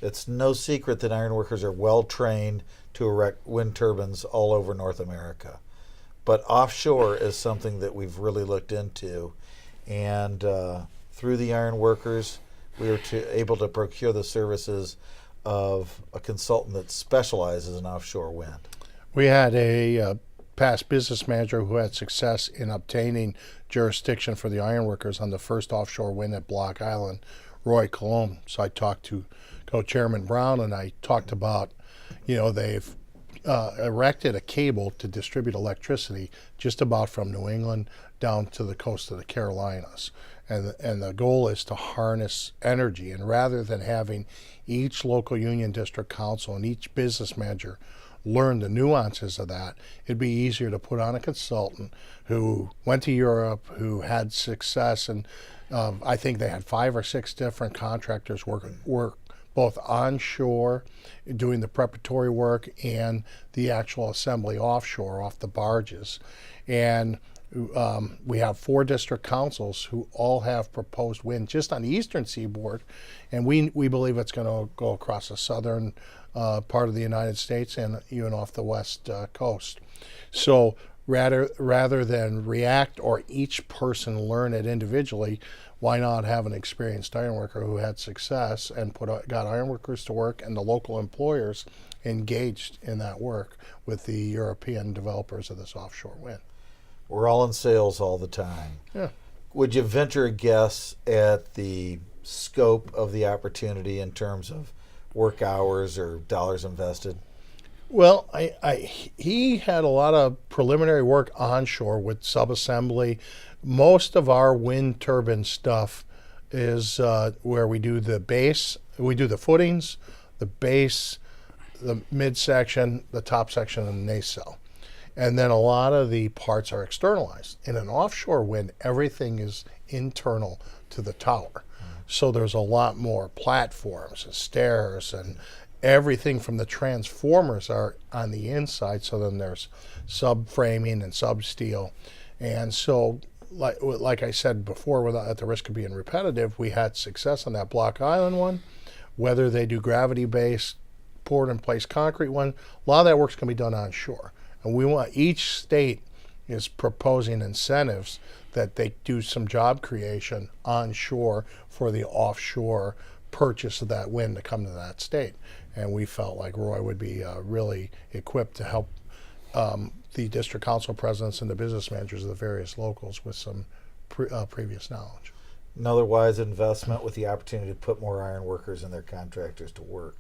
It's no secret that ironworkers are well trained to erect wind turbines all over North America. But offshore is something that we've really looked into. And through the ironworkers, we were able to procure the services of a consultant that specializes in offshore wind. We had a past business manager who had success in obtaining jurisdiction for the ironworkers on the first offshore wind at Block Island, Roy Colomb. So I talked to Co-Chairman Brown, and I talked about, they've erected a cable to distribute electricity just about from New England down to the coast of the Carolinas. And the goal is to harness energy. And rather than having each local union district council and each business manager learn the nuances of that, it'd be easier to put on a consultant who went to Europe, who had success, and I think they had 5 or 6 different contractors work both onshore, doing the preparatory work, and the actual assembly offshore off the barges. And we have 4 district councils who all have proposed wind just on the eastern seaboard, and we believe it's going to go across the southern part of the United States and even off the west coast. So rather than react or each person learn it individually, why not have an experienced ironworker who had success and got ironworkers to work and the local employers engaged in that work with the European developers of this offshore wind? We're all in sales all the time. Yeah. Would you venture a guess at the scope of the opportunity in terms of work hours or dollars invested? Well, he had a lot of preliminary work onshore with subassembly. Most of our wind turbine stuff is where we do the base, we do the footings, the base, the midsection, the top section, and the nacelle. And then a lot of the parts are externalized. In an offshore wind, everything is internal to the tower. So there's a lot more platforms and stairs, and everything from the transformers are on the inside. So then there's subframing and substeel. And so, like I said before, without at the risk of being repetitive, we had success on that Block Island one. Whether they do gravity-based, poured-in-place concrete one, a lot of that work's going to be done onshore. And we want, each state is proposing incentives that they do some job creation onshore for the offshore purchase of that wind to come to that state. And we felt like Roy would be really equipped to help the district council presidents and the business managers of the various locals with some previous knowledge. Another wise investment with the opportunity to put more iron workers and their contractors to work.